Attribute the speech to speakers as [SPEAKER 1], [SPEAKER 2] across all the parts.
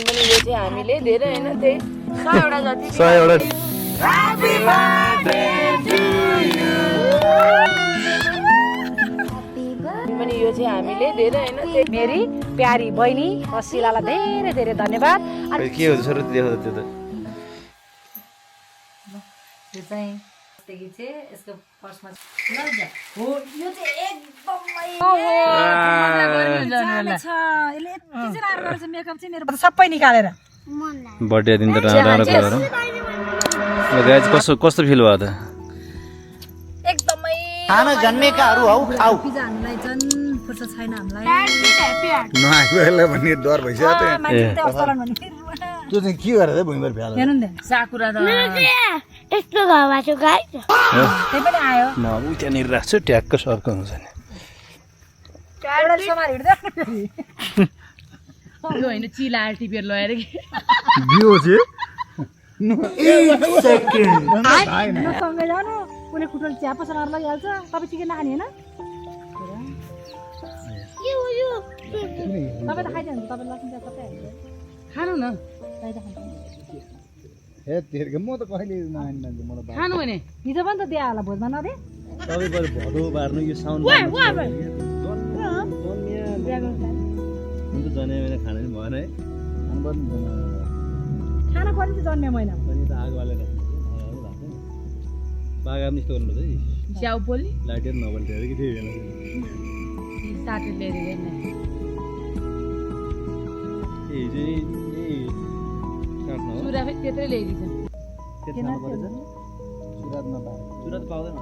[SPEAKER 1] पनि यो चाहिँ हामीले धेरै हैन त्यही 100 वटा जति
[SPEAKER 2] 100 वटा
[SPEAKER 1] Happy birthday to you पनि यो चाहिँ हामीले धेरै हैन त्यही
[SPEAKER 3] मेरी प्यारी बहिनी अशिलालाई धेरै धेरै धन्यवाद।
[SPEAKER 2] के हो छोरो देखाउ त्यो त
[SPEAKER 3] यो चाहिँ देखि चाहिँ यसको फर्स्टमा लजा हो यो चाहिँ एकदमै छ यसले यति चाहिँ राम्रो गर्छ मेकअप चाहिँ मेरो सबै निकालेर
[SPEAKER 2] बर्थडे दिन त राम्रो राम्रो गरेर गाइज कस्तो फिल भयो त
[SPEAKER 3] एकदमै
[SPEAKER 4] खाना जन्मेकाहरू हौ खाऊ
[SPEAKER 3] पिज्जा हामीलाई जन फुर्सद छैन हामीलाई
[SPEAKER 4] नआएको भन्ने डर भइसक्यो त
[SPEAKER 3] मान्छे त अस्तलन भन्ने
[SPEAKER 4] त्यो चाहिँ के गरेर भुइँभर फ्याल
[SPEAKER 3] हेर्नु नि
[SPEAKER 1] साकुरा त
[SPEAKER 5] यस्तो घरमा छु गाई
[SPEAKER 3] त्यही पनि आयो
[SPEAKER 2] म उ त्यहाँनिर राख्छु ट्याक्क सर्को हुन्छ नि
[SPEAKER 3] एउटा समार हिँड्दै
[SPEAKER 1] यो हैन चिला टिपेर लगाएर कि
[SPEAKER 4] बियो चाहिँ
[SPEAKER 3] सँगै जानु कुनै खुट्टो चिया पसलहरू लगिहाल्छ तपाईँ चिकन नखाने होइन तपाईँ त खाइदिनु तपाईँ लसुन चिया सबै हाल्छ
[SPEAKER 1] खानु न
[SPEAKER 4] हे तेर्के म त कहिले नआइन मान्छे मलाई
[SPEAKER 1] खानु भने
[SPEAKER 3] हिजो पनि त दिए होला भोजमा नदे
[SPEAKER 2] तपाईँ बरु भदौ बार्नु यो साउन्ड हुन्छ जने महिना खाना नि भएन है
[SPEAKER 3] खाना पर्ने चाहिँ जन्मे महिना
[SPEAKER 2] अनि त आगो हालेर बागा पनि यस्तो गर्नुपर्छ है
[SPEAKER 1] च्याउ पोली
[SPEAKER 2] लाइटहरू नबल्थ्यो अरे कि त्यही बेला
[SPEAKER 1] साटो लिएर हेर्न
[SPEAKER 2] ए हिजो नि काट्न हो
[SPEAKER 1] सुरा फेरि त्यत्रै ल्याइदिन्छ
[SPEAKER 2] त्यति खानु परेछ
[SPEAKER 4] सुरात नपाए
[SPEAKER 2] सुरत पाउँदैन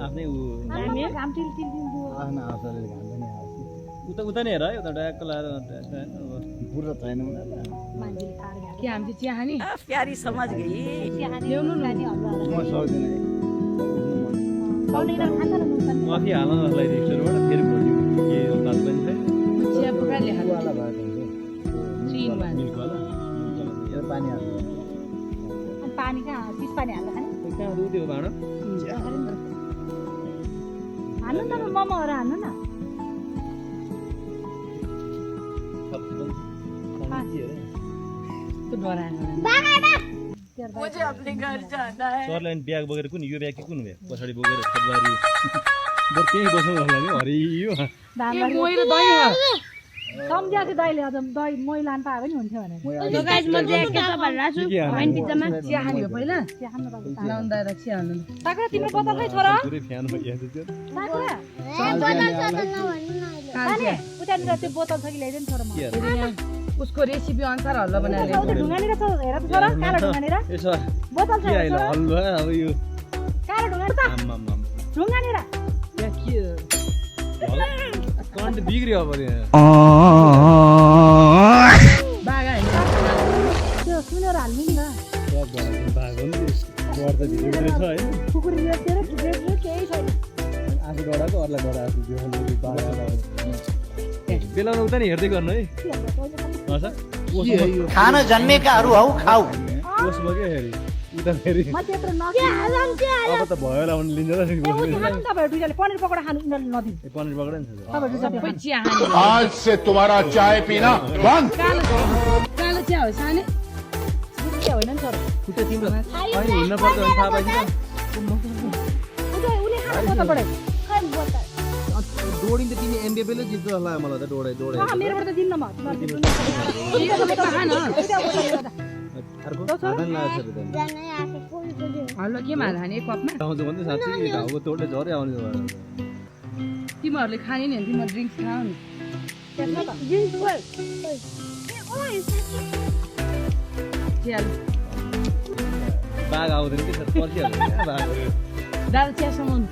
[SPEAKER 2] आफ्नै ऊ
[SPEAKER 3] घाम टिल टिल दिन्छु
[SPEAKER 4] आफ्ना आशाले घाम पनि आउँछ
[SPEAKER 2] उता नै हेर है उता ड्याक्क लाएर
[SPEAKER 4] पुरा छैन उनीहरूलाई
[SPEAKER 3] मान्छेले खाएर
[SPEAKER 1] के हामी चाहिँ चिया खाने
[SPEAKER 4] प्यारी समाज गई
[SPEAKER 3] ल्याउनु लाने हजुर
[SPEAKER 4] म सक्दैन
[SPEAKER 3] पाउने खान्छ न मुसन
[SPEAKER 2] माफी हाल्न नलाई रेस्टुरेन्टबाट फेरि भोलि के बात पनि छैन
[SPEAKER 1] चिया बोका ल्याएर
[SPEAKER 4] वाला भएको हुन्छ
[SPEAKER 1] चिनमा
[SPEAKER 2] मिल्कवाला
[SPEAKER 4] यो पानी हाल्छ
[SPEAKER 3] पानी कहाँ चिज पानी हाल्दा खाने
[SPEAKER 2] कहाँ रुद्यो भाँडो
[SPEAKER 3] हान्नु न मोमोहरू हान्नु न
[SPEAKER 1] त्यो डराएन
[SPEAKER 2] सरलाई ब्याग बोकेर कुन यो ब्याग कि कुन ब्याग पछाडि बोकेर खेतबारी बरु त्यहीँ बस्नु होला नि हरियो
[SPEAKER 1] मोइलो दही हो
[SPEAKER 3] सम्झ्या चाहिँ दाइले अझ दही मै लानु पाए पनि हुन्थ्यो भनेर
[SPEAKER 1] चिया खाने हो पहिला
[SPEAKER 3] चिया खानु पाएको
[SPEAKER 1] लाउँदा चिया हाल्नु
[SPEAKER 3] साकुरा तिम्रो बोतल खै छोरा
[SPEAKER 2] पुरै फ्यान भइहाल्छ त्यो
[SPEAKER 3] साकुरा
[SPEAKER 1] खाने
[SPEAKER 3] उतानिर त्यो बोतल छ कि ल्याइदिनु छोरा म
[SPEAKER 1] उसको रेसिपी अनुसार हल्ला बनाएर
[SPEAKER 3] उता ढुङ्गानिर छ हेर त छोरा कालो ढुङ्गानिर
[SPEAKER 2] यसो
[SPEAKER 3] बोतल छ
[SPEAKER 2] के आइला हल्लुवा अब यो
[SPEAKER 3] कालो ढुङ्गा त
[SPEAKER 2] आम्माम
[SPEAKER 3] ढुङ्गानिर
[SPEAKER 2] त्यहाँ के कन्ट बिग्रियो अब यहाँ
[SPEAKER 1] बागा हैन
[SPEAKER 3] त्यो सुनेर हाल्नु नि त
[SPEAKER 2] भागो नि डर त भित्र छ है
[SPEAKER 3] कुकुर रेटेर केही छैन
[SPEAKER 2] आफू डराएको अरूलाई डराएको बेलामा उता नि हेर्दै गर्नु है
[SPEAKER 4] खाना जन्मेकाहरू हौ खाऊ
[SPEAKER 2] कोष बोक्यो फेरि उता फेरि
[SPEAKER 3] म त्यत्रो
[SPEAKER 2] अब त भयो होला भने लिन्छ र
[SPEAKER 3] तपाईहरु दुईजनाले पनिर पकोडा खानु उनीहरूले नदिनु
[SPEAKER 2] पनिर पक्रेन छ
[SPEAKER 3] तपाईहरु
[SPEAKER 1] सबै चिया खाने
[SPEAKER 6] आज से तुम्हारा चाय पीना बंद।
[SPEAKER 1] कालो चिया हो साने
[SPEAKER 3] दुईटा होइन नि छोरा
[SPEAKER 2] उता तिम्रो अहिले हिँड्न पर्छ भने थाहा पाइन्छ
[SPEAKER 3] उनी खानु बोतल पढे
[SPEAKER 2] दौडिन्छ तिमी एमबिएफले जित्छ होला मलाई त दौडाइ
[SPEAKER 3] मेरोबाट त दिन्न म
[SPEAKER 2] अर्को साधन लाग्छ त
[SPEAKER 1] हल्ला के माल खाने कपमा
[SPEAKER 2] आउँछ भने साँच्चै घाउको तोडले झरै आउने भयो
[SPEAKER 1] तिमीहरूले खाने नि तिम्रो ड्रिङ्क्स खाऊ नि चिया
[SPEAKER 2] बाघ आउँदैन के पर्खिहाल्छ बाघ
[SPEAKER 1] दादा चिया समाउनु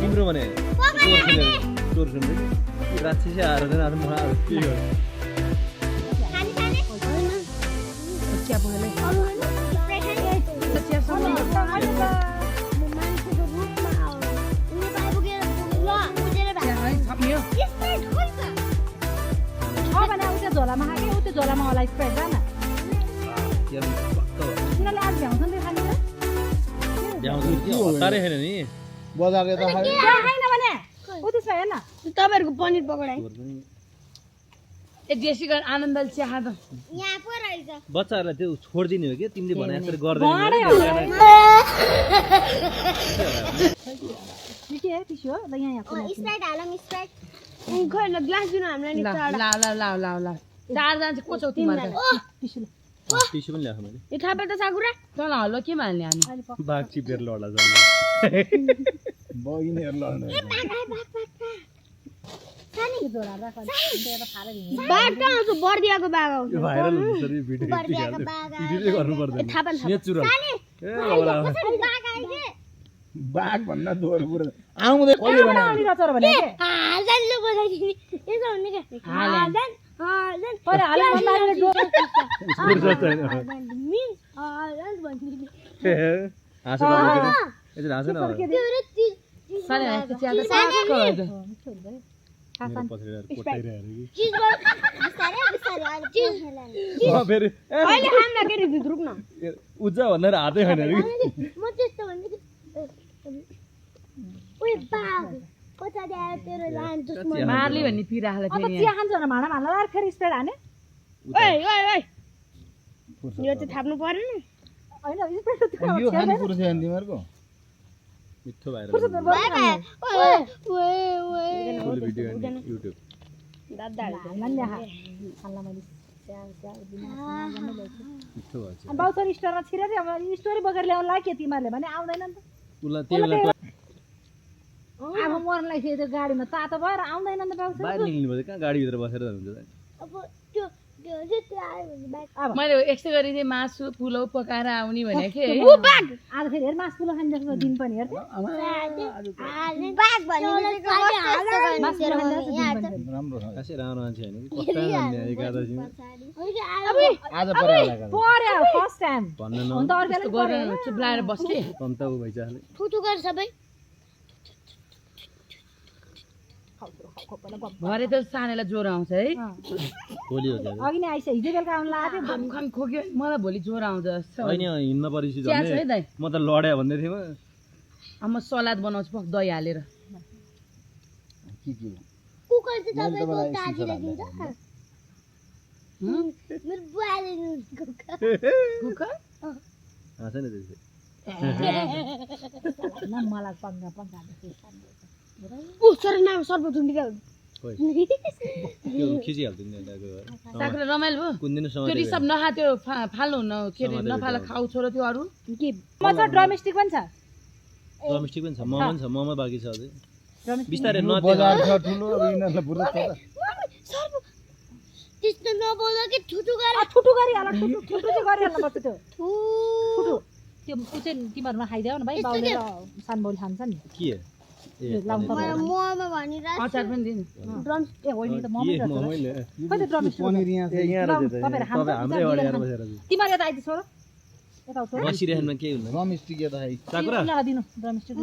[SPEAKER 2] तिम्रो भने चोर सुन्दै राक्षसी आएर चाहिँ आज म के गर्नु
[SPEAKER 1] चिया बोले चिया समाउनु
[SPEAKER 3] झोलामा खाके उतै झोलामा होला स्प्राइट जान तिनीहरूले आज भ्याउँछ नि खाने
[SPEAKER 2] हतारै छैन नि
[SPEAKER 4] बजारले त
[SPEAKER 3] खाएन भने उतै
[SPEAKER 1] यसमा हेर्न
[SPEAKER 5] तपाईँहरूको पनिर पकौडा
[SPEAKER 1] ए देशी गर आनन्दले चिया त
[SPEAKER 5] यहाँ पो रहेछ
[SPEAKER 2] बच्चाहरूलाई त्यो छोडिदिने हो कि तिमीले भने जसरी गर्दैन
[SPEAKER 1] के पिस्यो ल यहाँ
[SPEAKER 5] स्प्राइट हालौँ स्प्राइट खै ल ग्लास दिनु हामीलाई नि
[SPEAKER 1] ल चारजना चाहिँ को छौ तिमीहरू पिस्यो
[SPEAKER 2] टिस्यु पनि ल्याएको मैले
[SPEAKER 5] यो थाहा त साकुरा
[SPEAKER 1] तल हल्लो केमा हाल्ने हामी
[SPEAKER 2] बाघ चिपेर लड्ला जान्छ
[SPEAKER 4] बगिनेहरू लड्नु
[SPEAKER 5] बाघ कहाँ आउँछ बर्दियाको बाघ आउँछ
[SPEAKER 2] यो भाइरल हुन्छ सर यो भिडियो एडिट गर्नु पर्दैन नेचुरल ए होला
[SPEAKER 4] बाघ भन्दा दोहोरो पुरा आउँदै कहिले भने
[SPEAKER 5] हाल्दाले बोलाइदिने यसो हुने के हाल्दान हाल्दान
[SPEAKER 1] पर हाल्ला मारेर डोर
[SPEAKER 2] स्कुल छैन
[SPEAKER 5] मिन हाल्दान भन्दिने
[SPEAKER 2] हाँसो गर्नु यसरी हाँसो न
[SPEAKER 1] सरे यस्तो चिया त साको
[SPEAKER 2] मेरो पछाडि कोटाइरहेको कि
[SPEAKER 5] चीज बिस्तारै बिस्तारै चीज
[SPEAKER 2] फेरि
[SPEAKER 5] अहिले खान्न के रे रुक न
[SPEAKER 2] उज्जा भन्दा हातै छैन अरे
[SPEAKER 5] म त्यस्तो भन्छु ओइ बाघ पछाडि आयो तेरो लान दुश्मन
[SPEAKER 1] मार्ली भन्ने पिराले
[SPEAKER 7] अब
[SPEAKER 1] फेरि
[SPEAKER 7] चिया खान्छ भने भाँडा भाँडा लाएर फेरि स्प्रेड हाने
[SPEAKER 5] ओइ ओइ ओइ यो चाहिँ थाप्नु पर्दैन
[SPEAKER 7] होइन स्प्रेड
[SPEAKER 4] यो खाने कुरो छ नि तिमीहरूको
[SPEAKER 2] मिठो भएर
[SPEAKER 5] बाघ आयो ओइ ओइ ओइ
[SPEAKER 2] फुल भिडियो अनि युट्युब
[SPEAKER 5] दादा
[SPEAKER 7] खाल्ला मैले
[SPEAKER 2] मिठो भन्छ
[SPEAKER 7] अनि बाउसरी स्टोरमा छिरेर अब स्टोरी बोकेर ल्याउन लाग्यो के तिमीहरूले भने आउँदैन नि त
[SPEAKER 2] उला त्यसलाई
[SPEAKER 7] अब मर्नलाई फेरि त्यो गाडीमा तातो भएर आउँदैन नि त बाउसरी
[SPEAKER 2] बाहिर निक्लिनु पर्छ कहाँ गाडीभित्र बसेर हुन्छ त
[SPEAKER 5] अब त्यो त्यो आयो भने बाघ
[SPEAKER 1] मैले यस्तै गरी चाहिँ मासु पुलाउ पकाएर आउने भनेको है
[SPEAKER 5] उ बाघ
[SPEAKER 7] आज फेरि हेर मासु पुला खाने जस्तो दिन पनि हेर्थे
[SPEAKER 5] बाघ भन्ने
[SPEAKER 4] राम्रो छ
[SPEAKER 2] खासै राम्रो मान्छे होइन कि कता भन्ने एकादशीमा
[SPEAKER 4] आज परेला
[SPEAKER 7] पर्यो फर्स्ट टाइम
[SPEAKER 2] भन्न
[SPEAKER 7] हुन त अर्को
[SPEAKER 1] यस्तो गरेर चुप्लाएर बस्के
[SPEAKER 2] कम्ता उ भइसक्यो
[SPEAKER 5] थुथु गर सबै
[SPEAKER 1] भरे त सानेलाई ज्वरो आउँछ है
[SPEAKER 2] भोलि हो क्या
[SPEAKER 7] अघि नै आइसक्यो हिजो बेलुका आउनु लागेको थियो
[SPEAKER 1] खाम खोक्यो मलाई भोलि ज्वरो आउँछ जस्तो
[SPEAKER 2] होइन हिँड्न परिसी
[SPEAKER 1] चिया छ है दाइ
[SPEAKER 2] म त लड्या भन्दै थिएँ
[SPEAKER 1] अब म सलाद बनाउँछु पक दही हालेर
[SPEAKER 4] के
[SPEAKER 5] कुकर चाहिँ तपाईँको दाजुले दिन्छ मेरो बुवाले कुकर
[SPEAKER 1] कुकर
[SPEAKER 2] हाँस नि त्यसै
[SPEAKER 7] मलाई पङ्गा पङ्गा
[SPEAKER 5] उ सर नाम सर्व झुन्डिका
[SPEAKER 2] खोइ त्यो खिचिहाल्थ्यो नि
[SPEAKER 1] साकुरा रमाइलो भयो
[SPEAKER 2] कुन दिन
[SPEAKER 1] त्यो
[SPEAKER 2] समय
[SPEAKER 1] रिसप नखा त्यो फाल्नु न के अरे नफाला खाउ छोरो त्यो अरू
[SPEAKER 7] के म छ ड्रमस्टिक पनि छ
[SPEAKER 2] डोमेस्टिक पनि छ मोमो पनि छ मोमो बाँकी छ अझै
[SPEAKER 7] ड्रमस्टिक
[SPEAKER 2] बिस्तारै
[SPEAKER 4] बजार छ ठुलो अब यिनीहरूलाई बुझ्नु छ
[SPEAKER 5] सर्व त्यस्तो नबोल कि ठुटु गर
[SPEAKER 7] ठुटु गरिहाल ठुटु चाहिँ गरिहाल्नु पर्छ त्यो
[SPEAKER 5] ठु
[SPEAKER 7] ठुटु त्यो ऊ चाहिँ तिमीहरूमा खाइदेऊ न भाइ बाउले र सानबौली खान्छ नि
[SPEAKER 2] के
[SPEAKER 7] ए लाउनु पर्छ
[SPEAKER 5] मोमो भनिरहेको
[SPEAKER 1] अचार पनि दिनु
[SPEAKER 7] ड्रम ए होइन त मम्मी
[SPEAKER 2] के मोमोले
[SPEAKER 7] कति ड्रमस्टिक
[SPEAKER 4] पनिर यहाँ
[SPEAKER 2] ए यहाँ रहेछ त
[SPEAKER 7] तपाईहरु खान्छ
[SPEAKER 2] तपाईँ हाम्रै अगाडि आएर बसेर
[SPEAKER 7] तिमीहरू यता आइदिनु छोरो यता आउँछ
[SPEAKER 2] बसिरहेनमा केही हुँदैन
[SPEAKER 4] रमिस्टिक यता है
[SPEAKER 2] साकुरा
[SPEAKER 7] दिनु ड्रमस्टिक ल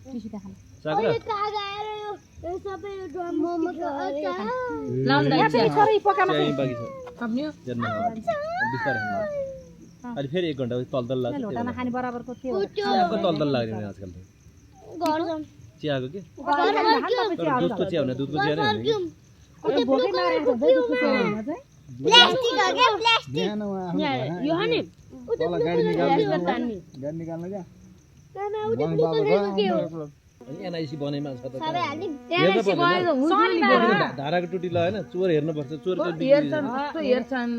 [SPEAKER 7] पिसी त्यहाँ खानु
[SPEAKER 2] साकुरा
[SPEAKER 5] अहिले काग आएर यो सबै ड्रम मोमोको अचार
[SPEAKER 1] लाउनु
[SPEAKER 7] यहाँ फेरि छोरो यी पकामा
[SPEAKER 2] त्यही बाँकी छ
[SPEAKER 1] खप्नियो
[SPEAKER 2] जन्म बिस्तारै अहिले फेरि 1 घन्टा तलतल लाग्छ
[SPEAKER 7] लोटामा खाने बराबरको त्यो
[SPEAKER 2] चियाको तलतल लाग्ने नि आजकल त
[SPEAKER 5] घर जाउँ
[SPEAKER 2] चियाको के
[SPEAKER 7] घर
[SPEAKER 2] तर दुधको चिया हुने दुधको चिया नै हुने
[SPEAKER 7] भोकै मारेको हुन्छ दुधको चियामा चाहिँ
[SPEAKER 5] प्लास्टिक हो के प्लास्टिक
[SPEAKER 4] बिहान उहाँ
[SPEAKER 5] यो हाने
[SPEAKER 4] तल गाडी निकाल्नु क्या
[SPEAKER 5] नाना उता ग्लुकोज के हो
[SPEAKER 2] अनि एनआइसी बनेमा छ त
[SPEAKER 5] सबै हालि
[SPEAKER 2] धाराको टुटी ल हैन चोर हेर्नुपर्छ चोर त
[SPEAKER 1] हेर्छन् कस्तो हेर्छन्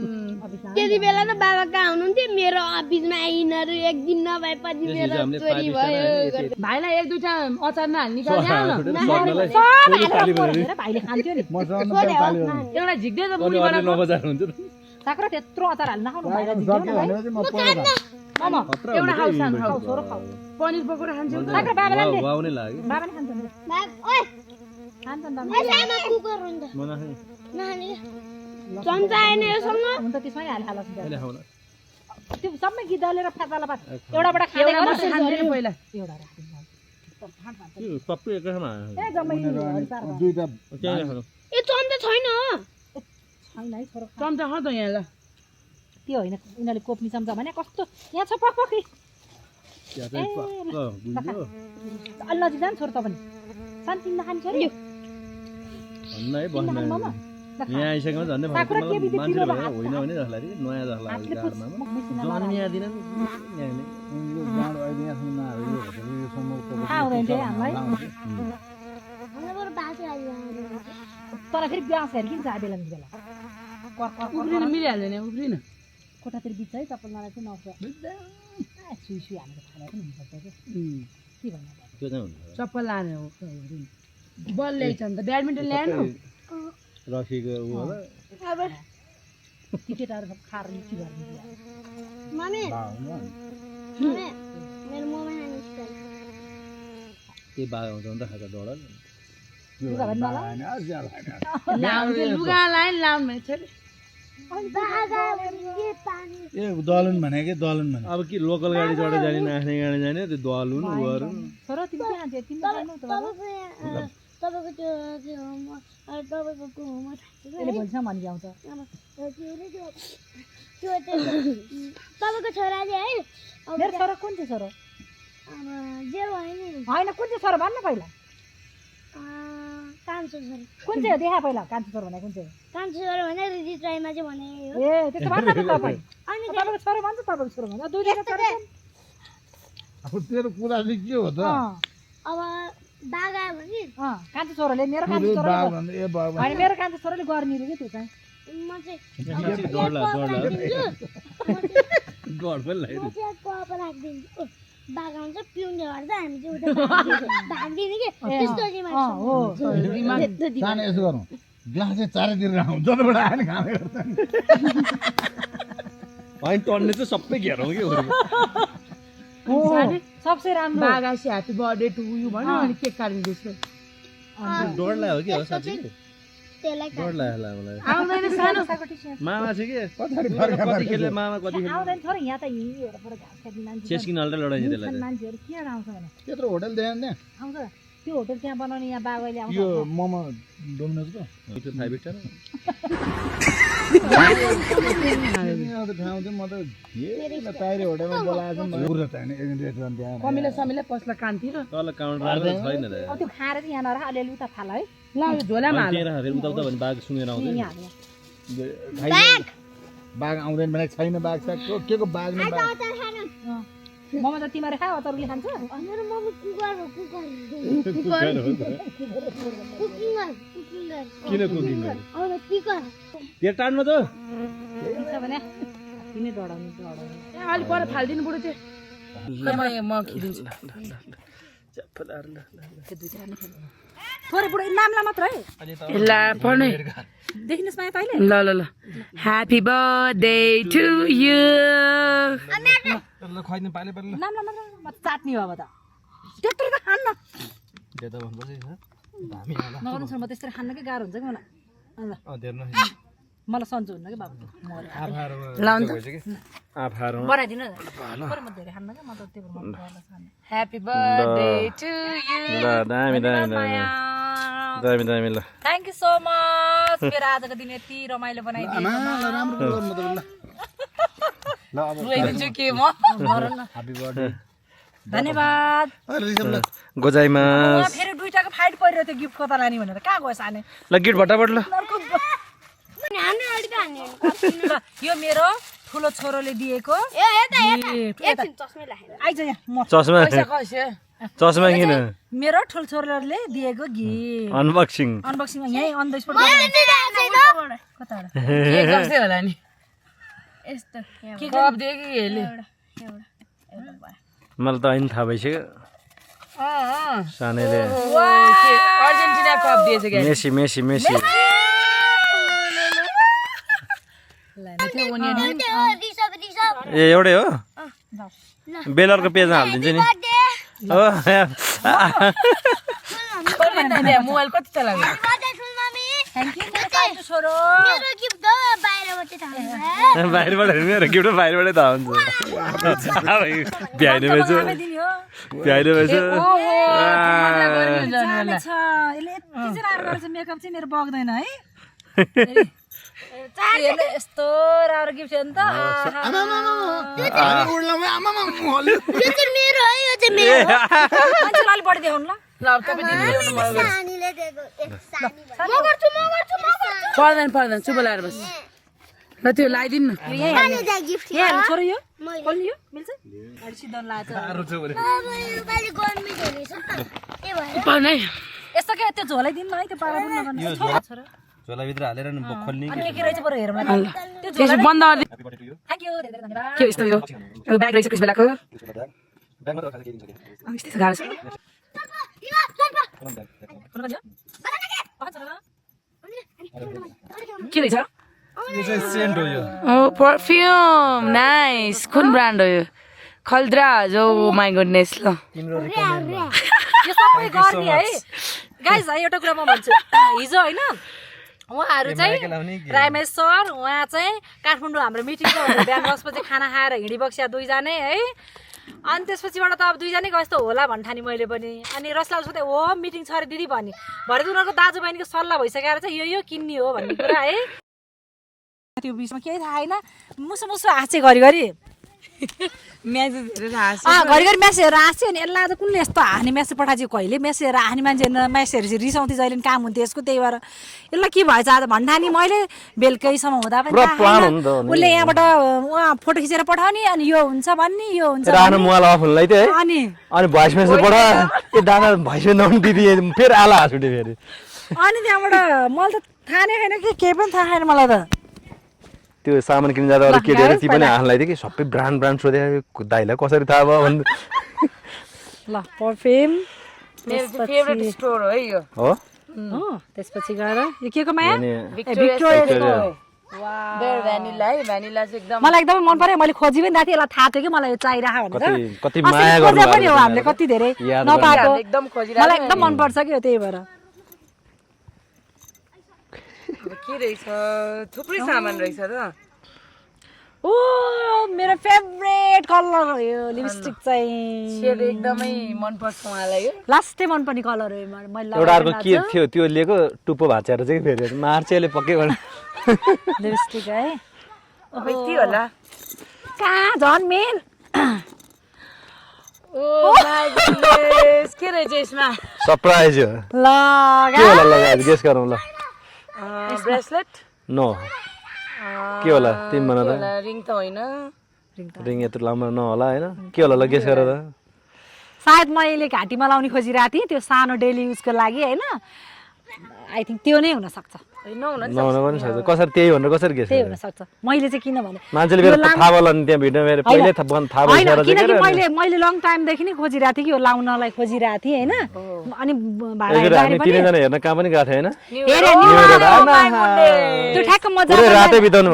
[SPEAKER 5] त्यति बेला त बाबा कहाँ हुनुहुन्थ्यो मेरो अफिसमा यिनीहरू एक दिन नभएपछि मेरो चोरी भयो
[SPEAKER 1] भाइलाई एक दुईटा अचार नहाल निकाल्ने
[SPEAKER 7] भनेर भाइले खान्थ्यो नि
[SPEAKER 4] मसँग पाली
[SPEAKER 1] एउटा झिक्दै त
[SPEAKER 2] अनि अरू नबजार हुन्छ त
[SPEAKER 7] साक्रा त्यत्रो अचार हाल्नु नखाउनु भाइलाई
[SPEAKER 4] जति
[SPEAKER 7] झिक्यो
[SPEAKER 4] भने चाहिँ म पहिला
[SPEAKER 1] मोमो एउटा खाउ सानो खाउ
[SPEAKER 7] छोरो खाऊ
[SPEAKER 1] पनिर पकौडा खान्छौ त
[SPEAKER 7] साक्रा बाबालाई दे
[SPEAKER 2] वाउ नै लाग्यो
[SPEAKER 7] बाबाले खान्छ नि
[SPEAKER 5] ओइ
[SPEAKER 7] खान्छ नि त
[SPEAKER 5] सानो कुकर हुन्छ
[SPEAKER 2] म नखाए
[SPEAKER 5] नखाने चम्चा आएन योसँग
[SPEAKER 7] हुन्छ त्यसमै हाल
[SPEAKER 2] अहिले खाउन
[SPEAKER 7] त्यो सबै गीत दलेर फाटाला फाट एउटाबाट खाँदै
[SPEAKER 1] एउटा मात्रै खान्थ्यो नि पहिला
[SPEAKER 7] एउटा राखिदिनु
[SPEAKER 2] यो सबै एकैमा
[SPEAKER 7] ए जम्मै
[SPEAKER 4] दुईटा
[SPEAKER 2] त्यही खानु
[SPEAKER 5] ए चम्चा छैन
[SPEAKER 7] छैन है छोरो
[SPEAKER 1] चम्चा खाऊ त यहाँ ल
[SPEAKER 7] त्यो होइन उनीहरूले कोप्नी चम्चा भने कस्तो यहाँ छ पक्कै
[SPEAKER 2] चिया चाहिँ बुझ्यो
[SPEAKER 7] अल्ल जान्छ छोरो त पनि शान्ति नखान्छ अरे
[SPEAKER 2] भन्नु है बस्न यहाँ आइसकेमा झन्डै मान्छे भयो होइन भने जस्तो लाग्यो नयाँ जस्तो लाग्यो जन्मिया दिन
[SPEAKER 4] जाँड अहिले यहाँसम्म नआयो यो समूहको
[SPEAKER 7] आउँदैन थियो हामीलाई तर फेरि ब्यास हेर किन जा बेला बेला
[SPEAKER 1] उफ्रिन मिलिहाल्दैन उफ्रिन
[SPEAKER 7] कोठातिर बिच है चप्पलमा चाहिँ नउफ्र सुई सुई हानेर खाना पनि हुनसक्छ के भन्नु
[SPEAKER 2] त्यो चाहिँ हुन्छ
[SPEAKER 1] चप्पल लाने हो बल ल्याइछ नि त ब्याडमिन्टन ल्याएन
[SPEAKER 2] रफीको ऊ होला
[SPEAKER 7] टिकटहरू सब खाएर के गर्ने
[SPEAKER 5] मम्मी मेरो मोमा
[SPEAKER 2] त्यही बाघ आउँछ भने त खाजा डर
[SPEAKER 1] लुगा लाइन लाउनु छोरी
[SPEAKER 4] ए दलुन भनेको दलुन भने
[SPEAKER 2] अब के लोकल गाडी चढेर जाने नाच्ने गाडी जाने त्यो दलुन गरौँ
[SPEAKER 7] तर तिमी के खान्छौ तिमी जान्नौ त बाबा
[SPEAKER 5] तपाईँको त्यो तपाईँको होमवर्क
[SPEAKER 7] त्यसले भोलिसम्म भनिदियो आउँछ
[SPEAKER 5] तपाईँको छोराले है
[SPEAKER 7] मेरो छोरा कुन चाहिँ छोरा
[SPEAKER 5] अब जे भयो नि
[SPEAKER 7] होइन कुन चाहिँ छोरा भन्नु पहिला
[SPEAKER 5] कान्छो छोरा
[SPEAKER 7] कुन चाहिँ हो देखा पहिला कान्छो छोरा भने कुन चाहिँ
[SPEAKER 5] कान्छो छोरा भने रिजिस्ट्राईमा चाहिँ भने हो
[SPEAKER 7] ए त्यस्तो भन्नु त तपाईँ
[SPEAKER 5] अनि
[SPEAKER 7] तपाईँको छोरा भन्छ तपाईँको छोरा भन्छ दुईजना छोरा छन्।
[SPEAKER 4] अब तेरो कुरा चाहिँ के हो त
[SPEAKER 5] अब बाघ आयो भने
[SPEAKER 7] कान्छो छोराले मेरो कान्छो
[SPEAKER 4] बाघ
[SPEAKER 7] छोराले
[SPEAKER 4] भन्दा ए बाघ
[SPEAKER 7] होइन मेरो कान्छो छोराले गर्ने रे त्यो चाहिँ
[SPEAKER 5] म चाहिँ
[SPEAKER 2] डरला
[SPEAKER 5] म चाहिँ
[SPEAKER 2] डर पनि लाग्यो
[SPEAKER 5] म चाहिँ कप राखिदिन्छु बाघ आउँछ पिउन गर्दा हामी चाहिँ उता भाग्दिने कि त्यस्तो चाहिँ मान्छे
[SPEAKER 7] हो
[SPEAKER 4] सानो यसो गरौँ ग्लास चाहिँ चारैतिर राखौँ जताबाट आयो नि खाँदै गर्छ नि
[SPEAKER 2] होइन टन्ने चाहिँ सबै घेरौँ के
[SPEAKER 7] सबसे राम्रो
[SPEAKER 1] बागासी ह्याप्पी बर्थडे टु यु भन्यो अनि केक काटिदिँदैछ
[SPEAKER 2] डर लाग्यो कि हो साँच्चै
[SPEAKER 5] त्यसलाई
[SPEAKER 2] डर लाग्यो होला मलाई
[SPEAKER 1] आउँदैन सानो
[SPEAKER 2] मामा चाहिँ के
[SPEAKER 4] पछाडि फर्का
[SPEAKER 2] कति खेल्ने मामा कति खेल्ने
[SPEAKER 7] आउँदैन छोरा यहाँ त हिँडेर पर घाँस काट्ने मान्छे
[SPEAKER 2] चेस्किन अल्टा लडाइन्छ त्यसलाई
[SPEAKER 7] मान्छेहरू किन आउँछ भने
[SPEAKER 4] त्यत्रो होटल देखान त्यहाँ
[SPEAKER 7] आउँछ त्यो होटल त्यहाँ बनाउने यहाँ बाबाले आउँछ
[SPEAKER 4] यो मोमो डोमिनोजको
[SPEAKER 2] मिठो थाई बिट्टा
[SPEAKER 4] ठाउँ चाहिँ म त टाइरी होटलमा बोलाएको छ नि रेस्टुरेन्ट त्यहाँ
[SPEAKER 1] कमिला समिला पस्ला कान्ति र
[SPEAKER 2] तल काउन्टर छैन र
[SPEAKER 7] अब त्यो खाएर चाहिँ यहाँ नर अलिअलि उता फाल है
[SPEAKER 1] ल यो झोलामा हाल
[SPEAKER 2] त्यहाँ राखेर उता उता भने बाघ सुँगेर आउँदैन
[SPEAKER 7] यहाँ हाल्नु।
[SPEAKER 4] बाघ आउँदैन भने छैन बाघ साग के को बाघ न बाघ
[SPEAKER 7] मोमो त तिमीहरू खाऊ अरूले खान्छ
[SPEAKER 5] मेरो मम्मी कुकर हो कुकर
[SPEAKER 2] किन कुकिङ गर्ने
[SPEAKER 5] अब कुकर
[SPEAKER 2] त्यो टाड्नु त
[SPEAKER 7] छ भने तिमी डढाउनु
[SPEAKER 1] अलिक पर फालिदिनु बुढो चाहिँ म खिदिन्छु
[SPEAKER 7] थोरै बुढो नामला मात्र है
[SPEAKER 1] ल पढ्ने
[SPEAKER 7] देखिनुहोस् माया तैँले
[SPEAKER 1] ल ल ल ह्याप्पी बर्थडे टु यु
[SPEAKER 7] नामला मात्र म चाट्ने हो अब त त्यत्रो त खान्न
[SPEAKER 2] त्यो त भन्नुपर्छ
[SPEAKER 7] नगर्नु छोरा म त्यसरी खान्न कि गाह्रो हुन्छ कि मलाई मलाई सन्चो हुन्न कि बाबु
[SPEAKER 1] ल अन्त
[SPEAKER 2] आफाहरू
[SPEAKER 7] बनाइदिनु न तर म धेरै खान्न कि म त त्यो
[SPEAKER 1] ह्याप्पी बर्थडे टु यु
[SPEAKER 2] ल दामी दामी दामी दामी दामी ल
[SPEAKER 7] थ्याङ्क यू सो मच मेरो आजको दिन यति रमाइलो बनाइदिनु
[SPEAKER 4] राम्रो गर्नु त ल अब
[SPEAKER 1] रोइदिन्छु के म
[SPEAKER 4] ह्यापी बर्थडे
[SPEAKER 7] धन्यवाद
[SPEAKER 2] गोजाइमा
[SPEAKER 7] फेरि दुईटाको फाइट परिरहेको थियो गिफ्ट कता लाने भनेर कहाँ गयो साने
[SPEAKER 2] ल गिफ्ट भटाभट ल
[SPEAKER 7] यो मेरो ठुलो छोरोले दिएको आइज यहाँ म
[SPEAKER 2] चस्मा चस्मा किन
[SPEAKER 7] मेरो ठुलो छोरोले दिएको गिफ्ट
[SPEAKER 2] अनबक्सिङ
[SPEAKER 7] अनबक्सिङ यहीँ अन द स्पट कताबाट
[SPEAKER 1] के होला नि
[SPEAKER 5] यस्तो
[SPEAKER 1] के कप दियो कि हेले
[SPEAKER 2] मलाई त अहिले थाहा भइसक्यो सानैले
[SPEAKER 1] अर्जेन्टिना कप दिएछ के
[SPEAKER 2] मेसी मेसी मेसी ए एउटै हो बेलरको पेजमा हालिदिन्छु नि
[SPEAKER 1] मोबाइल कति त लाग्यो
[SPEAKER 2] बाहिरबाट मेरो गिफ्ट बाहिरबाटै थाहा हुन्छ भ्याइने रहेछ भ्याइने रहेछ
[SPEAKER 7] मेकअप चाहिँ मेरो बग्दैन है यस्तो राम्रो गिफ्ट थियो नि त मान्छेलाई अलिक बढी देखाउनु ल
[SPEAKER 1] पर्दैन चुप लाएर बस ल त्यो लगाइदिनु न
[SPEAKER 7] यहाँ छोरो यो खोल्नु यो मिल्छ सिधन लाछ
[SPEAKER 1] पर्दैन है
[SPEAKER 7] यस्तो के त्यो झोलाइदिनु न है त्यो पारा बुन्न गर्नु छोरा
[SPEAKER 2] झोलाभित्र हालेर खोल्ने
[SPEAKER 7] अनि के रहेछ बरु हेरौँ त्यो
[SPEAKER 1] त्यसो बन्द गरिदिनु
[SPEAKER 7] थ्याङ्क यू धेरै धेरै धन्यवाद
[SPEAKER 1] के यस्तो यो ब्याग रहेछ त्यस बेलाको यस्तो गाह्रो छ के रहेछ
[SPEAKER 2] सेन्ट हो यो
[SPEAKER 1] पर्फ्युम नाइस कुन ब्रान्ड हो यो खल्द्राज ओ माई गुडनेस ल
[SPEAKER 2] तिम्रो
[SPEAKER 7] यो सबै गर्ने है गाइस एउटा कुरा म भन्छु हिजो हैन उहाँहरू चाहिँ रामेश सर उहाँ चाहिँ काठमाडौँ हाम्रो मिटिङ छ बिहान 10 बजे खाना खाएर हिँडिबक्स्या दुईजना है अनि त्यसपछिबाट त अब दुईजनै कस्तो होला भन्ठानी मैले पनि अनि रसलाल सोधे हो मिटिङ छ अरे दिदी भन्ने भरे त उनीहरूको दाजुबहिनीको सल्लाह भइसकेर चाहिँ यो किन्ने हो भन्ने कुरा है त्यो बिचमा केही थाहा छैन मुसु मुसु हाँसे घरिघरि घरिघरि म्यासेजहरू हाँस्यो अनि यसलाई त कुन यस्तो हाने म्यासेज पठाएको कहिले म्यासेजहरू हाने मान्छेहरू म्यासेजहरू चाहिँ रिसाउँथ्यो जहिले काम हुन्थ्यो यसको त्यही भएर यसलाई के भएछ आज भन्ठानी मैले बेलुकैसम्म हुँदा पनि उसले यहाँबाट उहाँ फोटो खिचेर पठाउने अनि यो हुन्छ भन्ने यो हुन्छ
[SPEAKER 2] अनि भोइस मेसेज पठा ए दादा भोइस मेसेज दिदी फेरि आला हाँस उठ्यो फेरि
[SPEAKER 7] अनि त्यहाँबाट मलाई त थाहा नै छैन कि केही पनि थाहा छैन मलाई त
[SPEAKER 2] त्यो सामान किन्न जाँदा अरू केटीहरू ती पनि हाल्न थियो कि सबै ब्रान्ड सोधे दाइलाई कसरी थाहा भयो भन्नु
[SPEAKER 7] ल परफ्युम
[SPEAKER 1] मेरो फेभरेट स्टोर हो है यो
[SPEAKER 2] हो
[SPEAKER 7] त्यसपछि गएर यो के को माया
[SPEAKER 1] भिक्टोरिया बेयर भ्यानिला है भ्यानिला चाहिँ एकदम
[SPEAKER 7] मलाई एकदमै मन पर्यो मैले खोजी पनि राति यसलाई थाहा थियो कि मलाई यो चाहिरहेको भनेर
[SPEAKER 2] कति माया गर्नु
[SPEAKER 7] पनि हो हामीले कति धेरै नपाएको
[SPEAKER 1] एकदम खोजिरहेको
[SPEAKER 7] मलाई एकदम मन पर्छ कि त्यही भएर
[SPEAKER 1] के रहेछ थुप्रै सामान रहेछ त
[SPEAKER 7] ओ मेरो फेभरेट कलर हो यो लिपस्टिक चाहिँ
[SPEAKER 1] सेड एकदमै मन पर्छ मलाई यो
[SPEAKER 7] लास्टै मन पर्ने कलर हो मैले
[SPEAKER 2] एउटा अर्को के थियो त्यो लिएको टुप्पो भाँचेर चाहिँ फेरि मार्चेले पक्कै भने
[SPEAKER 7] लिपस्टिक है
[SPEAKER 1] ओहो के होला
[SPEAKER 7] कहाँ झन् मेन
[SPEAKER 1] ओ माय गुडनेस के रहेछ यसमा
[SPEAKER 2] सरप्राइज हो
[SPEAKER 7] ल
[SPEAKER 2] के होला लगाएर गेस गरौँ ल
[SPEAKER 1] ब्रेसलेट
[SPEAKER 2] नो के होला तिमी भन त
[SPEAKER 1] रिङ त होइन
[SPEAKER 2] रिङ यत्रो लामो नहोला होइन के होला ल गेस गर त
[SPEAKER 7] सायद मैले घाँटीमा लाउने खोजिरहेको थिएँ त्यो सानो डेली युजको लागि होइन आई थिङ्क त्यो नै हुनसक्छ
[SPEAKER 2] नहुन पनि सक्छ कसरी त्यही भनेर कसरी गेस
[SPEAKER 7] त्यही हुनसक्छ मैले चाहिँ किन भने
[SPEAKER 2] मान्छेले फेरि थाहा भयो नि त्यहाँ भिडियो मेरो पहिले थाहा भइसकेर
[SPEAKER 7] किनकि मैले लङ टाइमदेखि नै खोजिरहेको थिएँ कि यो लाउनलाई खोजिरहेको थिएँ होइन अनि
[SPEAKER 2] हामी तिनैजना हेर्न कहाँ पनि गएको थिएँ होइन
[SPEAKER 7] त्यो ठ्याक्क म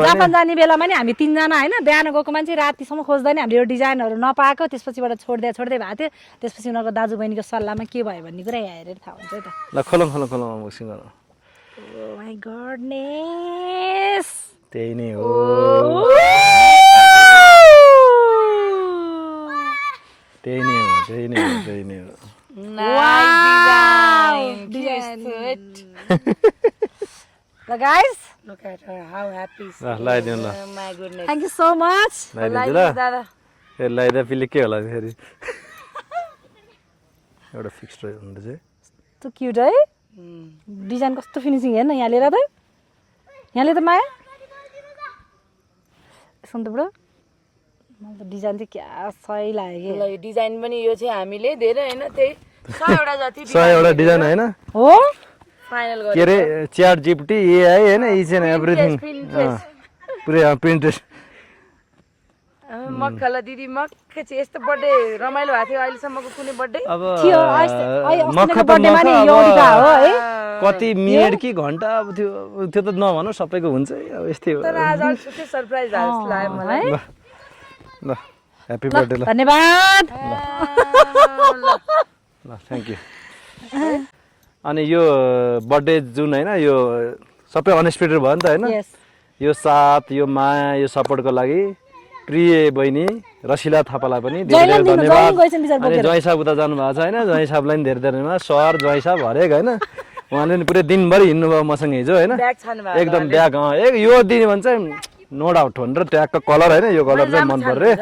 [SPEAKER 7] जापान जाने बेलामा नि हामी तिनजना होइन बिहान गएको मान्छे रातिसम्म खोज्दा नि हामीले यो डिजाइनहरू नपाएको त्यसपछिबाट छोड्दै भएको थियो त्यसपछि उनीहरूको दाजुबहिनीको सल्लाहमा के भयो भन्ने कुरा यहाँ हेरेर थाहा हुन्छ है त
[SPEAKER 2] ल खोलौँ अनबक्सिङ गरौँ
[SPEAKER 7] Oh my goodness.
[SPEAKER 2] त्यही नै हो त्यही नै हो
[SPEAKER 1] Design.
[SPEAKER 7] So guys,
[SPEAKER 1] Look at her, how happy.
[SPEAKER 2] लगाइदिउँ ल
[SPEAKER 1] My goodness.
[SPEAKER 7] thank you so much.
[SPEAKER 2] लगाइदिन्छु ल
[SPEAKER 1] दादा
[SPEAKER 2] फेरि लगाइदिए फेरि के होला फेरि एउटा फिक्स रह्यो हुँदा चाहिँ
[SPEAKER 7] कस्तो क्युट है डिजाइन कस्तो फिनिसिङ हेर्न यहाँ लिएर त माया सुन त बुढो मलाई त डिजाइन चाहिँ क्या सही लाग्यो
[SPEAKER 1] ल यो डिजाइन पनि यो चाहिँ हामीले धेरै हैन त्यही 100 वटा जति
[SPEAKER 2] 100 वटा डिजाइन हैन
[SPEAKER 7] हो
[SPEAKER 1] फाइनल
[SPEAKER 2] के रे च्याट जीपीटी एआई हैन इच एन्ड एभ्रीथिङ पुरै प्रिन्टेड
[SPEAKER 1] मक्खला दिदी मक्ख चाहिँ यस्तो बर्थडे रमाइलो भएको थियो अहिलेसम्मको कुनै बर्थडे
[SPEAKER 2] अब
[SPEAKER 7] थियो अस्तिको बर्थडेमा नि योडिका हो है
[SPEAKER 2] कति मिनेट कि घण्टा अब त्यो त नभनौ सबैको हुन्छ अब यस्तै हो
[SPEAKER 1] तर आज छुट्टै सरप्राइज आयो जस्तो लाग्यो मलाई
[SPEAKER 2] ल ह्यापी बर्थडे ल
[SPEAKER 7] धन्यवाद
[SPEAKER 2] ल थ्यांक यू अनि यो बर्थडे जुन हैन यो सबै अनएक्सपेक्टेड भयो नि त हैन यो साथ यो माया यो सपोर्टको लागि प्रिय बहिनी रसिला थापालाई पनि धेरै धेरै धन्यवाद अनि जय साहब उता जानु भएको छ हैन जय साहबलाई पनि धेरै धेरै धन्यवाद सर जय साहब हरेक हैन उहाँले नि पुरै दिनभरि हिँड्नु भयो मसँग हिजो हैन एकदम ब्याग यो दिन भन्छ नो डाउट भनेर ट्यागको कलर हैन यो कलर चाहिँ मन पर्यो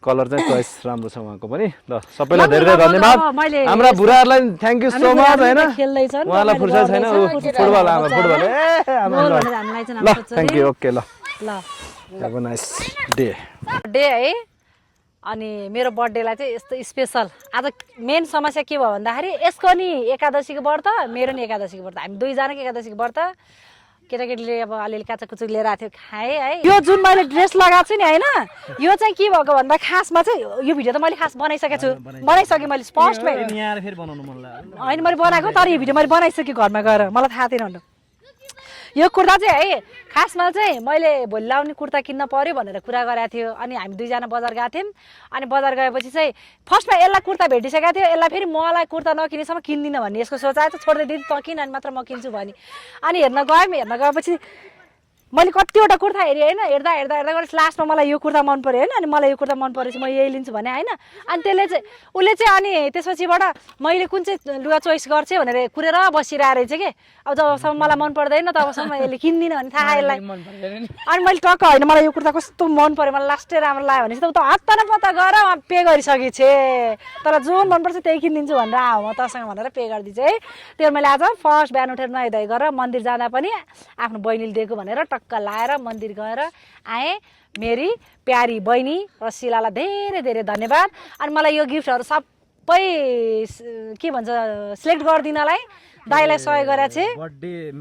[SPEAKER 2] कलर चाहिँ चोइस राम्रो छ उहाँको पनि ल सबैलाई धेरै धेरै धन्यवाद
[SPEAKER 7] मैले
[SPEAKER 2] हाम्रा बुढाहरूलाई थ्याङ्क यू सो मच होइन
[SPEAKER 7] खेल्दैछन्
[SPEAKER 2] उहाँलाई फुर्सद छैन फुटबल आमा फुटबल ल थ्याङ्क यू ओके ल have a nice day
[SPEAKER 7] day है अनि मेरो बर्थडेलाई चाहिँ यस्तो स्पेसल आज मेन समस्या के भयो भन्दाखेरि यसको नि एकादशीको व्रत मेरो नि एकादशीको व्रत हामी दुईजनाको एकादशीको व्रत केटाकेटीले अब अलिअलि काचाकुचुक लिएर आएको थियो खाएँ है यो जुन मैले ड्रेस लगाएको छु नि होइन यो चाहिँ के भएको भन्दा खासमा चाहिँ यो भिडियो त मैले खास बनाइसकेको छु बनाइसकेँ मैले स्पष्टमै होइन मैले बनाएको तर यो भिडियो मैले बनाइसकेँ घरमा गएर मलाई थाहा थिएन भन्नु यो कुर्ता चाहिँ है खासमा चाहिँ मैले भोलि लाउने कुर्ता किन्न पर्यो भनेर कुरा गरेको थियो अनि हामी दुईजना बजार गएको थियौँ अनि बजार गएपछि चाहिँ फर्स्टमा यसलाई कुर्ता भेटिसकेको थियो यसलाई फेरि मलाई कुर्ता नकिनेसम्म किन्दिनँ भन्ने यसको सोचाइ चाहिँ छोड्दै दिदी तँ किन अनि मात्र म किन्छु भने अनि हेर्न गएपछि मैले कतिवटा कुर्ता हेरेँ होइन हेर्दा गरेपछि लास्टमा मलाई यो कुर्ता मन पऱ्यो होइन अनि मलाई यो कुर्ता मन परेपछि म यही लिन्छु भने होइन अनि त्यसले चाहिँ उसले चाहिँ अनि त्यसपछिबाट मैले कुन चाहिँ लुगा चोइस गर्छु भनेर कुरेर बसिरहेको रहेछ कि अब जबसम्म मलाई मन पर्दैन तबसम्म यसले किन्दिनँ भने थाहा यसलाई अनि मैले टक्क होइन मलाई यो कुर्ता कस्तो मन पऱ्यो मलाई लास्टै राम्रो लाग्यो भनेपछि त हत्ता न पत्ता गएर पे गरिसकेको छे तर जुन मनपर्छ त्यही किनिदिन्छु भनेर आऊ म तसँग भनेर पे गरिदिन्छु है त्यो मैले आज फर्स्ट बिहान उठेर नुहाइधुवाइ गरेर मन्दिर जाँदा पनि आफ्नो बहिनीले दिएको भनेर टक्क लाएर मन्दिर गएर आएँ मेरी प्यारी बहिनी रसिलालाई धेरै धेरै धन्यवाद अनि मलाई यो गिफ्टहरू सबै के भन्छ सिलेक्ट गरिदिनलाई दाइलाई सहयोग गरेको छ बर्थडे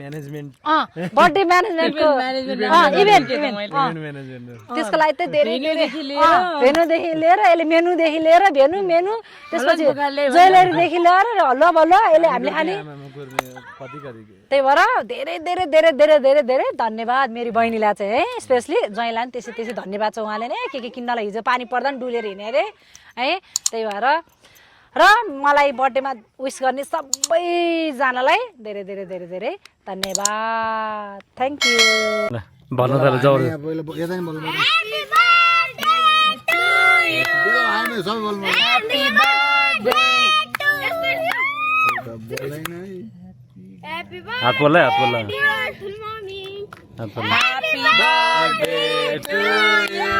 [SPEAKER 7] म्यानेजमेन्टको इभेन्ट त्यसको लागि चाहिँ धेरै भेन्यूदेखि लिएर यसले मेनुदेखि लिएर मेनु त्यसपछि ज्वेलरीदेखि लिएर हलुवा बलुवा यसले हामीले खाने त्यही भएर धेरै धेरै धेरै धेरै धेरै धेरै धन्यवाद मेरो बहिनीलाई चाहिँ है स्पेसली ज्वाइँलाई पनि त्यसै धन्यवाद छ उहाँले नै के किन्नलाई हिजो पानी पर्दा पनि डुलेर हिँड्यो अरे है त्यही भएर र मलाई बर्थडेमा विश गर्ने सबैजनालाई धेरै धेरै धेरै धेरै धन्यवाद थ्याङ्क यू
[SPEAKER 2] भन्नु त जाऊ हात बोल्ला हात बोल्ला
[SPEAKER 5] Happy birthday to you.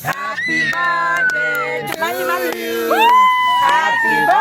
[SPEAKER 5] Happy birthday to you. Happy birthday.